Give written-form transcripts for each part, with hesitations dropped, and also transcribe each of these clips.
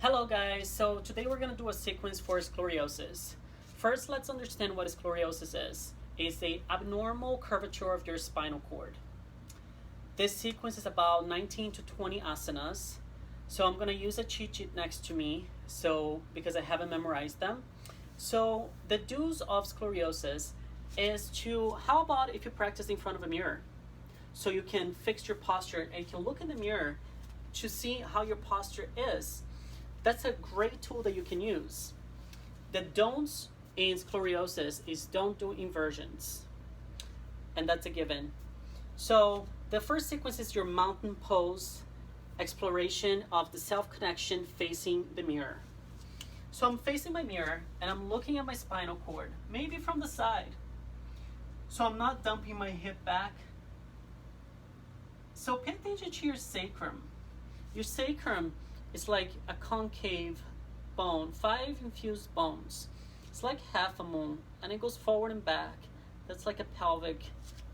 Hello guys, so today we're going to do a sequence for scoliosis. First, let's understand what scoliosis is. It's the abnormal curvature of your spinal cord. This sequence is about 19 to 20 asanas. So I'm going to use a cheat sheet next to me because I haven't memorized them. So the do's of scoliosis is how about if you practice in front of a mirror? So you can fix your posture and you can look in the mirror to see how your posture is. That's a great tool that you can use. The don'ts in scoliosis is don't do inversions. And that's a given. So the first sequence is your mountain pose exploration of the self-connection facing the mirror. So I'm facing my mirror and I'm looking at my spinal cord, maybe from the side. So I'm not dumping my hip back. So pay attention to your sacrum. Your sacrum is like a concave bone, 5 infused bones. It's like half a moon and it goes forward and back. That's like a pelvic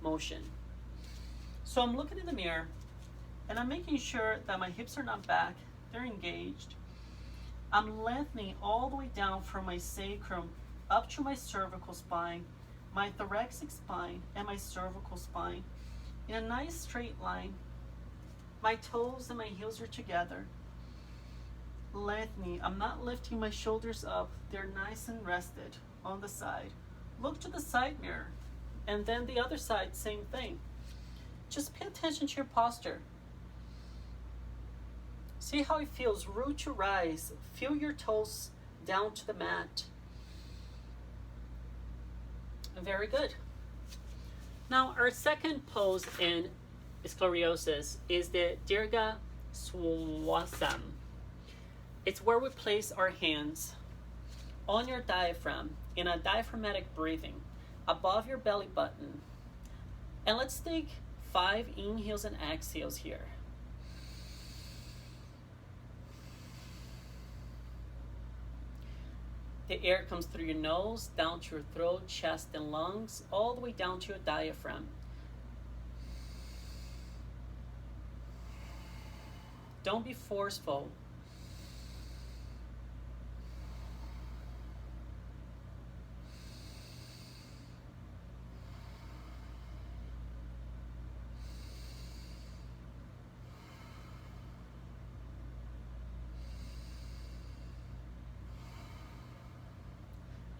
motion. So I'm looking in the mirror and I'm making sure that my hips are not back, they're engaged. I'm lengthening all the way down from my sacrum up to my cervical spine, my thoracic spine, and my cervical spine in a nice straight line. My toes and my heels are together. Lengthening. I'm not lifting my shoulders up. They're nice and rested on the side. Look to the side mirror. And then the other side, same thing. Just pay attention to your posture. See how it feels. Root to rise. Feel your toes down to the mat. Very good. Now, our second pose in scoliosis is the Dirga Swasam. It's where we place our hands on your diaphragm in a diaphragmatic breathing above your belly button. And let's take 5 inhales and exhales here. The air comes through your nose, down to your throat, chest, and lungs, all the way down to your diaphragm. Don't be forceful.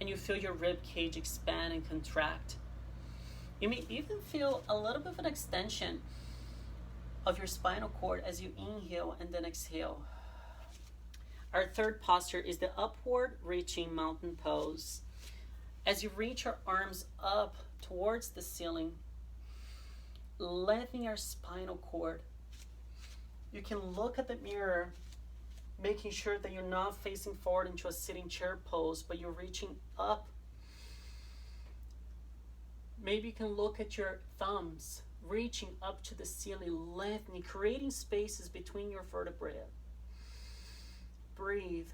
And you feel your rib cage expand and contract. You may even feel a little bit of an extension of your spinal cord as you inhale and then exhale. Our third posture is the upward reaching mountain pose. As you reach your arms up towards the ceiling, lengthening your spinal cord, you can look at the mirror, making sure that you're not facing forward into a sitting chair pose, but you're reaching up. Maybe you can look at your thumbs, reaching up to the ceiling, lengthening, creating spaces between your vertebrae. Breathe.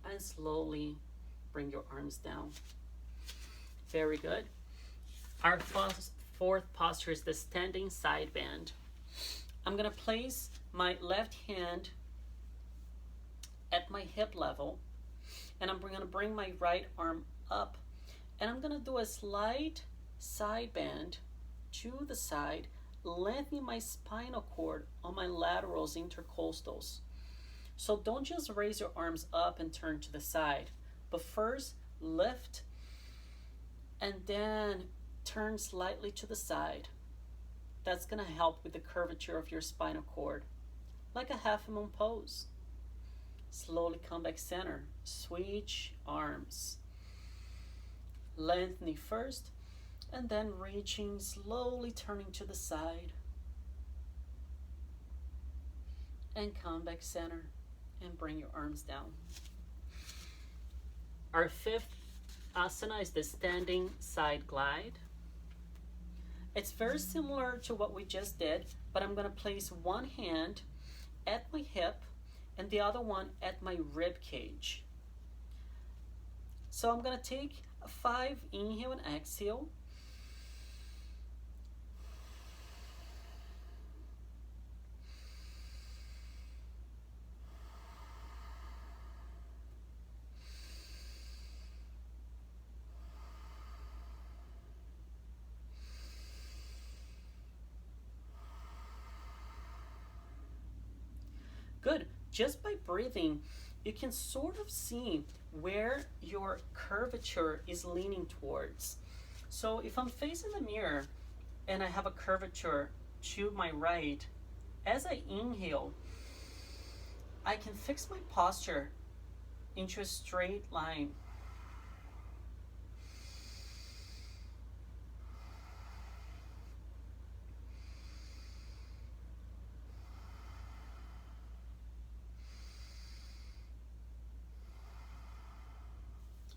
And slowly bring your arms down. Very good. Our fourth posture is the standing side bend. I'm going to place my left hand at my hip level and I'm going to bring my right arm up and I'm going to do a slight side bend to the side, lengthening my spinal cord on my laterals intercostals. So don't just raise your arms up and turn to the side, but first lift and then turn slightly to the side. That's going to help with the curvature of your spinal cord, like a half a moon pose. Slowly come back center. Switch arms. Lengthening first and then reaching, slowly turning to the side. And come back center. And bring your arms down. Our fifth asana is the standing side glide. It's very similar to what we just did, but I'm going to place one hand at my hip and the other one at my rib cage. So I'm gonna take a 5 inhale and exhale. Good. Just by breathing, you can sort of see where your curvature is leaning towards. So if I'm facing the mirror and I have a curvature to my right, as I inhale, I can fix my posture into a straight line.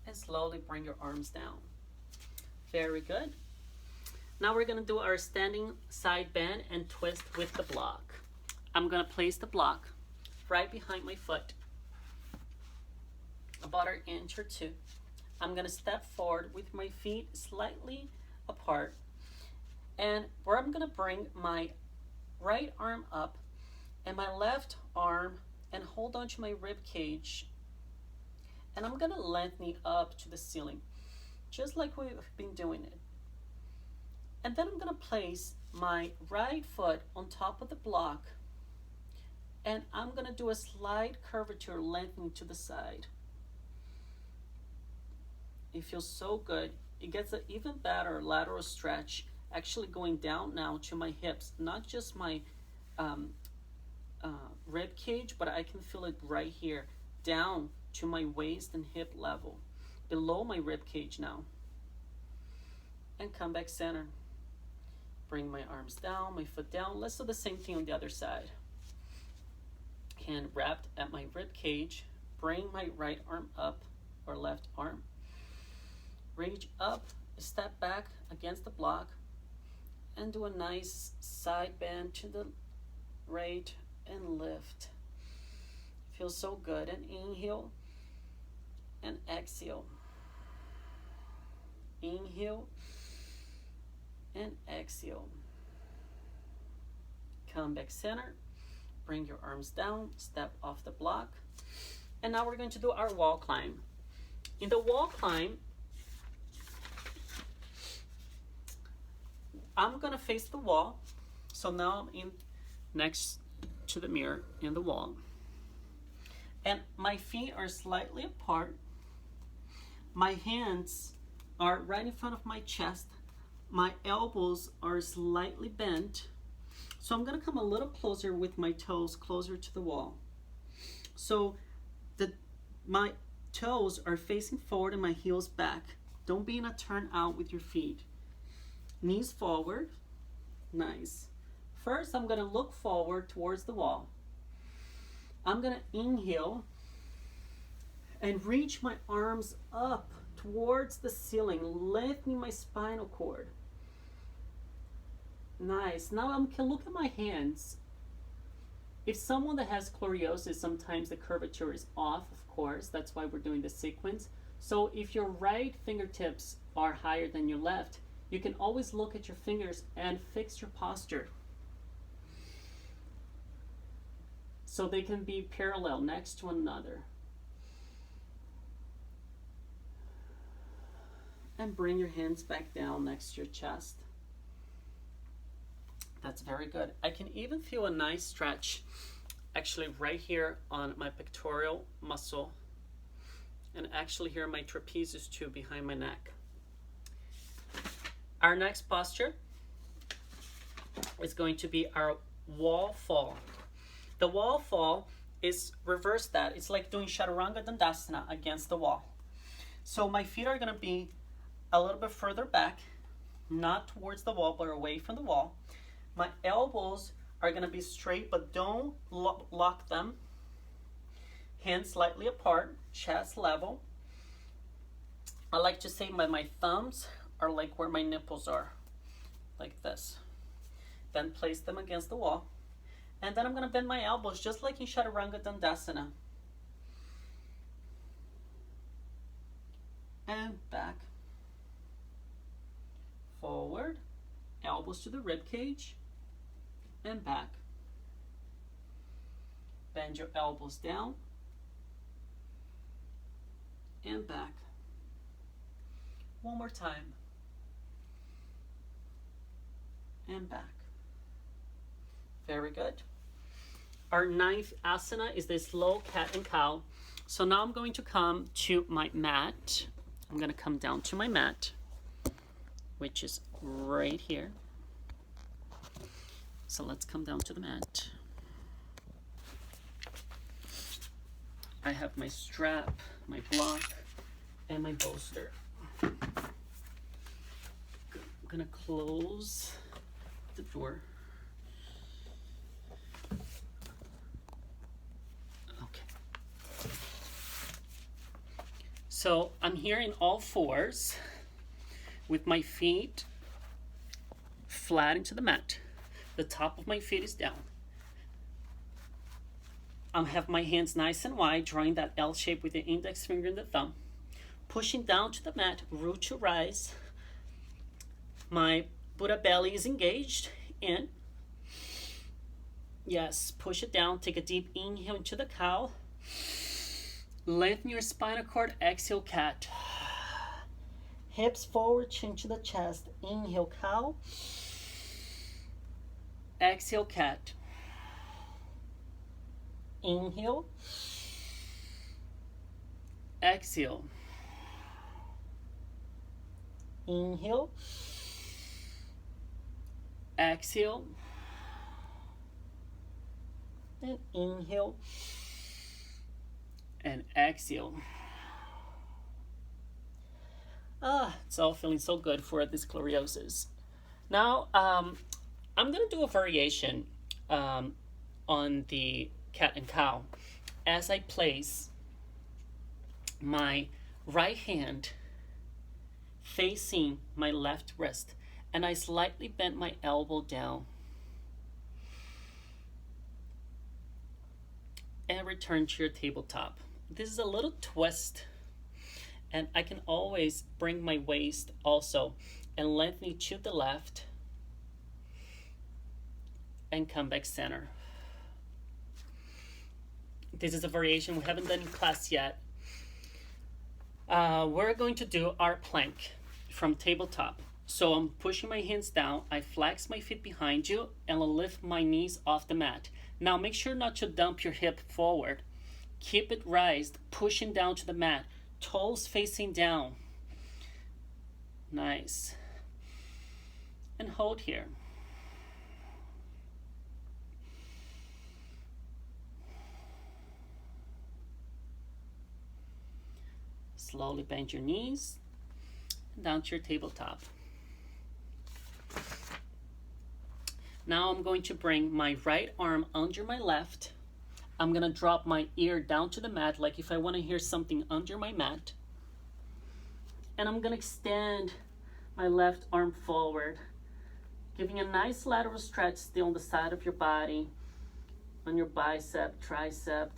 And slowly bring your arms down. Very good. Now we're gonna do our standing side bend and twist with the block. I'm gonna place the block right behind my foot, about an inch or two. I'm gonna step forward with my feet slightly apart, and where I'm gonna bring my right arm up and my left arm and hold on to my rib cage, and I'm gonna lengthen it up to the ceiling, just like we've been doing it. And then I'm gonna place my right foot on top of the block, and I'm gonna do a slight curvature lengthening to the side. It feels so good. It gets an even better lateral stretch, actually going down now to my hips, not just my rib cage, but I can feel it right here, down to my waist and hip level, below my rib cage now. And come back center. Bring my arms down, my foot down. Let's do the same thing on the other side. Hand wrapped at my rib cage. Bring my right arm up, or left arm. Reach up, step back against the block, and do a nice side bend to the right and lift. Feels so good. And inhale and exhale. Inhale and exhale. Come back center. Bring your arms down, step off the block. And now we're going to do our wall climb. In the wall climb, I'm gonna face the wall. So now I'm in next to the mirror in the wall. And my feet are slightly apart. My hands are right in front of my chest. My elbows are slightly bent. So I'm gonna come a little closer with my toes closer to the wall. So my toes are facing forward and my heels back. Don't be in a turn out with your feet. Knees forward. Nice. First, I'm gonna look forward towards the wall. I'm gonna inhale and reach my arms up towards the ceiling, lifting my spinal cord. Nice. Now I can look at my hands. If someone that has scoliosis, sometimes the curvature is off, of course. That's why we're doing the sequence. So if your right fingertips are higher than your left, you can always look at your fingers and fix your posture, so they can be parallel next to one another. And bring your hands back down next to your chest. That's very good. I can even feel a nice stretch actually right here on my pectoral muscle, and actually here my trapezius too, behind my neck. Our next posture is going to be our wall fall. The wall fall is reverse that. It's like doing Chaturanga Dandasana against the wall. So my feet are going to be a little bit further back, not towards the wall, but away from the wall. My elbows are going to be straight, but don't lock them. Hands slightly apart, chest level. I like to say my thumbs are like where my nipples are, like this. Then place them against the wall. And then I'm gonna bend my elbows just like in Chaturanga Dandasana. And back. Forward, elbows to the rib cage, and back. Bend your elbows down, and back. One more time. And back. Very good. Our ninth asana is the slow cat and cow. So now I'm going to come to my mat. I'm going to come down to my mat, which is right here. So let's come down to the mat. I have my strap, my block, and my bolster. I'm gonna close the door. Okay. So I'm here in all fours with my feet flat into the mat. The top of my feet is down. I have my hands nice and wide, drawing that L shape with the index finger and the thumb. Pushing down to the mat, root to rise. My Buddha belly is engaged. In. Yes, push it down. Take a deep inhale into the cow. Lengthen your spinal cord. Exhale, cat. Hips forward, chin to the chest. Inhale, cow. Exhale, cat. Inhale. Exhale. Inhale. Exhale. And inhale. And exhale. It's all feeling so good for this scoliosis. Now, I'm going to do a variation on the cat and cow as I place my right hand facing my left wrist and I slightly bend my elbow down and return to your tabletop. This is a little twist, and I can always bring my waist also and lengthen it to the left and come back center. This is a variation we haven't done in class yet. We're going to do our plank from tabletop. So I'm pushing my hands down, I flex my feet behind you, and I'll lift my knees off the mat. Now make sure not to dump your hip forward. Keep it raised, pushing down to the mat, toes facing down. Nice. And hold here. Slowly bend your knees down to your tabletop. Now I'm going to bring my right arm under my left. I'm going to drop my ear down to the mat like if I want to hear something under my mat. And I'm going to extend my left arm forward, giving a nice lateral stretch still on the side of your body, on your bicep, tricep.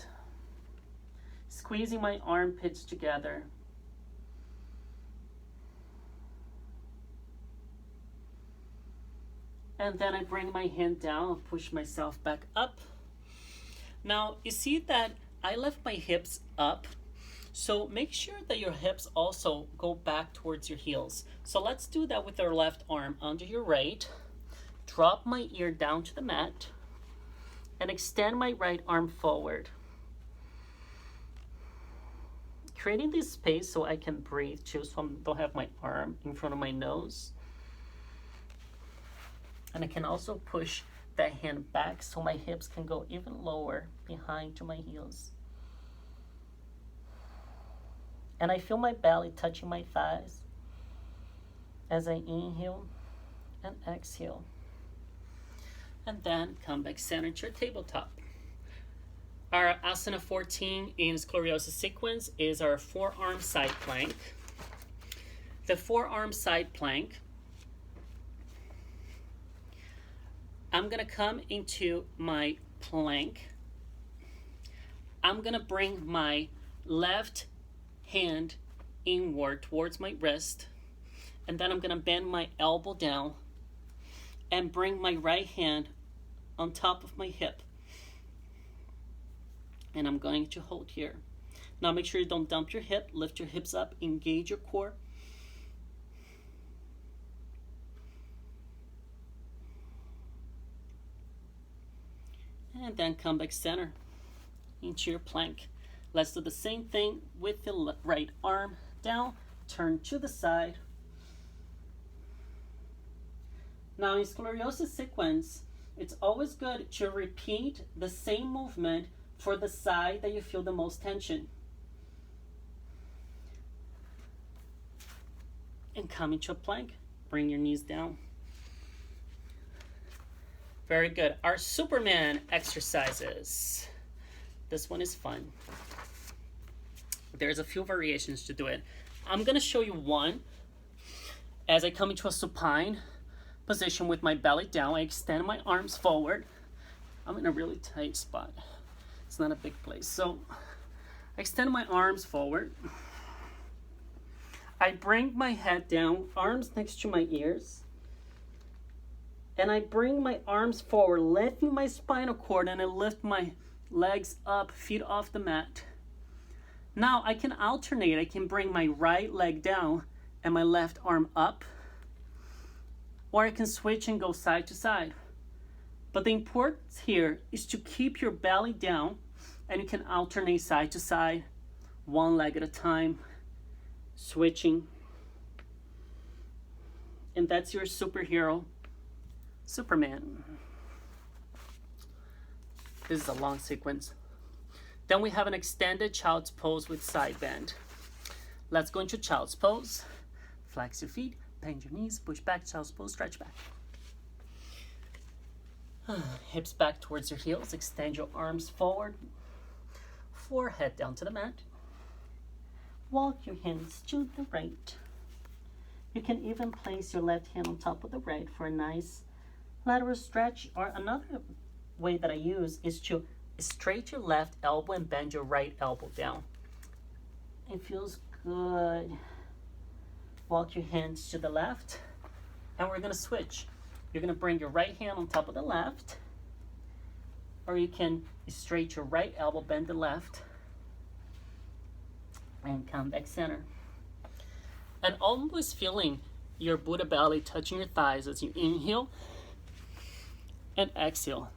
Squeezing my armpits together. And then I bring my hand down and push myself back up. Now, you see that I lift my hips up. So make sure that your hips also go back towards your heels. So let's do that with our left arm under your right. Drop my ear down to the mat and extend my right arm forward. Creating this space so I can breathe too, so I don't have my arm in front of my nose. And I can also push that hand back so my hips can go even lower behind to my heels. And I feel my belly touching my thighs as I inhale and exhale. And then come back center to your tabletop. Our Asana 14 in Scoliosis Sequence is our forearm side plank. The forearm side plank, I'm going to come into my plank, I'm gonna bring my left hand inward towards my wrist, and then I'm gonna bend my elbow down and bring my right hand on top of my hip. And I'm going to hold here. Now make sure you don't dump your hip, lift your hips up, engage your core. And then come back center into your plank. Let's do the same thing with the right arm down, turn to the side. Now in scoliosis sequence, it's always good to repeat the same movement for the side that you feel the most tension. And come into a plank, bring your knees down. Very good. Our Superman exercises. This one is fun. There's a few variations to do it. I'm gonna show you one. As I come into a supine position with my belly down, I extend my arms forward. I'm in a really tight spot. It's not a big place. So I extend my arms forward. I bring my head down, arms next to my ears. And I bring my arms forward, lifting my spinal cord, and I lift my legs up, feet off the mat. Now I can alternate. I can bring my right leg down and my left arm up, or I can switch and go side to side. But the importance here is to keep your belly down, and you can alternate side to side, one leg at a time, switching. And that's your superhero, Superman. This is a long sequence. Then we have an extended child's pose with side bend. Let's go into child's pose. Flex your feet, bend your knees, push back, child's pose, stretch back. Hips back towards your heels, extend your arms forward, forehead down to the mat. Walk your hands to the right. You can even place your left hand on top of the right for a nice lateral stretch, or another way that I use is to straight your left elbow and bend your right elbow down. It feels good. Walk your hands to the left, and we're gonna switch. You're gonna bring your right hand on top of the left, or you can straight your right elbow, bend the left, and come back center. And always feeling your Buddha belly touching your thighs as you inhale and exhale.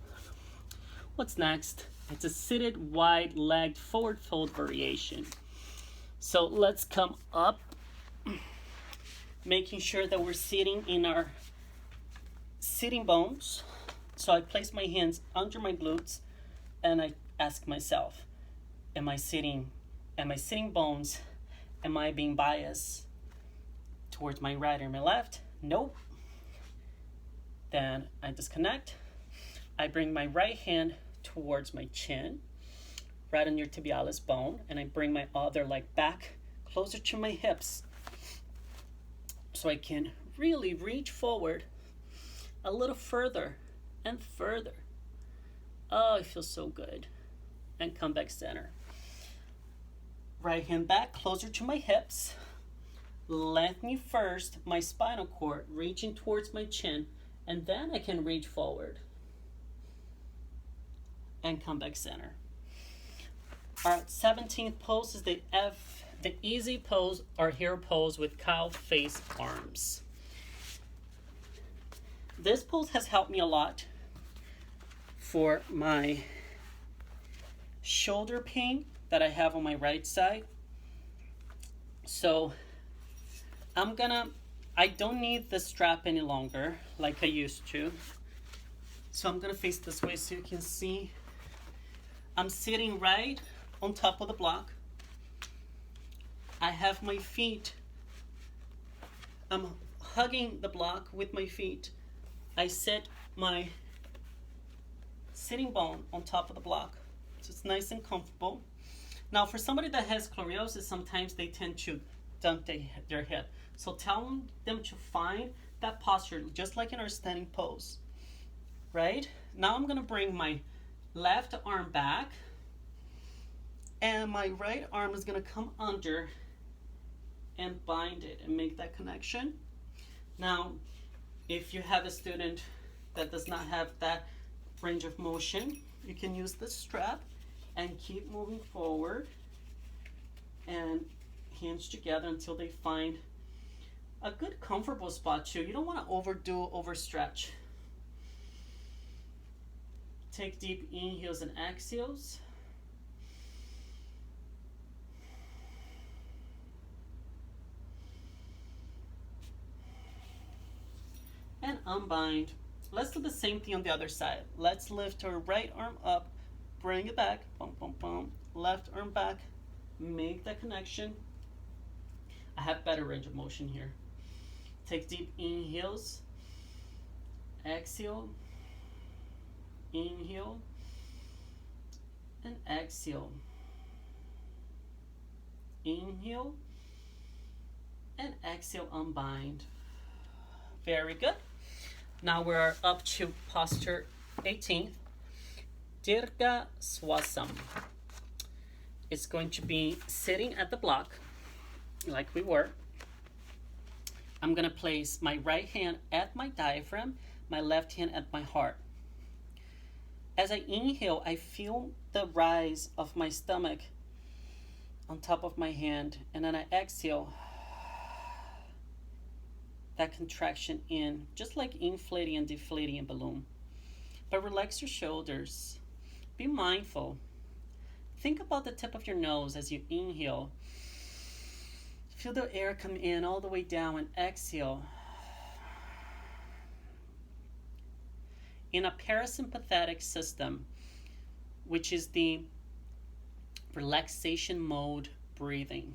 What's next? It's a seated wide-legged forward fold variation. So let's come up, making sure that we're sitting in our sitting bones. So I place my hands under my glutes and I ask myself, am I sitting bones? Am I being biased towards my right or my left? Nope. Then I disconnect. I bring my right hand towards my chin, right on your tibialis bone, and I bring my other leg back closer to my hips so I can really reach forward a little further and further. Oh, it feels so good. And come back center. Right hand back closer to my hips. Lengthening first my spinal cord, reaching towards my chin, and then I can reach forward. And come back center. Our 17th pose is the easy pose or hero pose with cow face arms. This pose has helped me a lot for my shoulder pain that I have on my right side. So I don't need the strap any longer like I used to. So I'm gonna face this way so you can see. I'm sitting right on top of the block. I have my feet. I'm hugging the block with my feet. I set my sitting bone on top of the block. So it's nice and comfortable. Now for somebody that has scoliosis, sometimes they tend to dunk their head. So tell them to find that posture, just like in our standing pose. Right? Now I'm gonna bring my left arm back, and my right arm is gonna come under and bind it and make that connection. Now, if you have a student that does not have that range of motion, you can use the strap and keep moving forward and hinge together until they find a good comfortable spot too. You don't want to overstretch. Take deep inhales and exhales. And unbind. Let's do the same thing on the other side. Let's lift our right arm up, bring it back, bum, bum, bum. Left arm back, make that connection. I have better range of motion here. Take deep inhales, exhale, inhale, and exhale. Inhale, and exhale, unbind. Very good. Now we're up to posture 18, Dirga Swasam. It's going to be sitting at the block, like we were. I'm gonna place my right hand at my diaphragm, my left hand at my heart. As I inhale, I feel the rise of my stomach on top of my hand, and then I exhale, that contraction in, just like inflating and deflating a balloon. But relax your shoulders. Be mindful. Think about the tip of your nose as you inhale. Feel the air come in all the way down, and exhale. In a parasympathetic system, which is the relaxation mode breathing.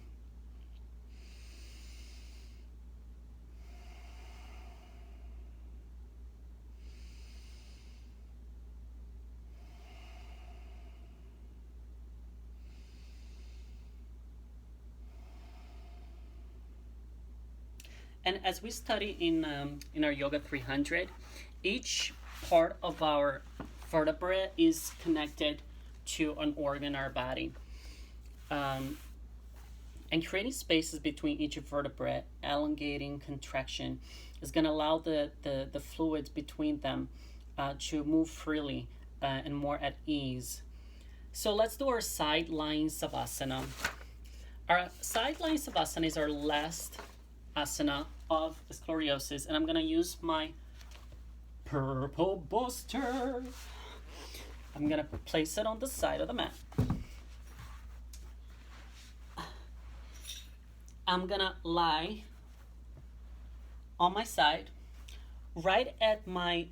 And as we study in our Yoga 300, each part of our vertebrae is connected to an organ in our body. And creating spaces between each vertebrae, elongating contraction, is going to allow the fluids between them to move freely and more at ease. So let's do our side lying savasana. Our side lying savasana is our last asana of scoliosis, and I'm going to use my purple booster. I'm going to place it on the side of the mat. I'm going to lie on my side, right at my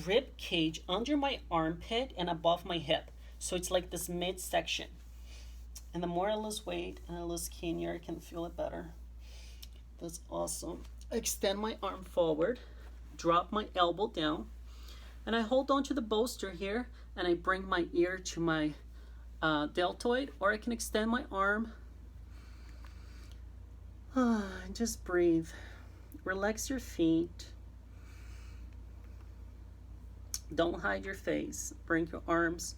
rib cage, under my armpit and above my hip. So it's like this midsection. And the more I lose weight and I lose skinnier, I can feel it better. That's awesome. Extend my arm forward, drop my elbow down, and I hold on to the bolster here, and I bring my ear to my deltoid, or I can extend my arm. Just breathe. Relax your feet. Don't hide your face. Bring your arms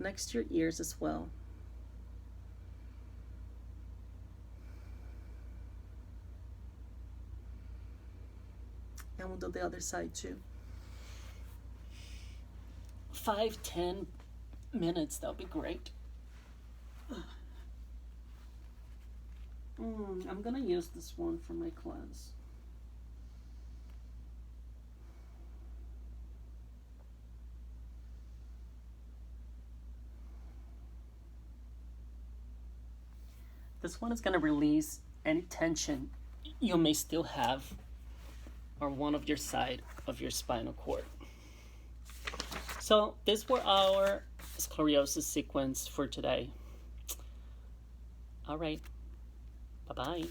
next to your ears as well. And we'll do the other side too. 5-10 minutes, that'll be great. I'm gonna use this one for my class. This one is gonna release any tension you may still have on one of your side of your spinal cord. So these were our scoliosis sequence for today. All right, bye-bye.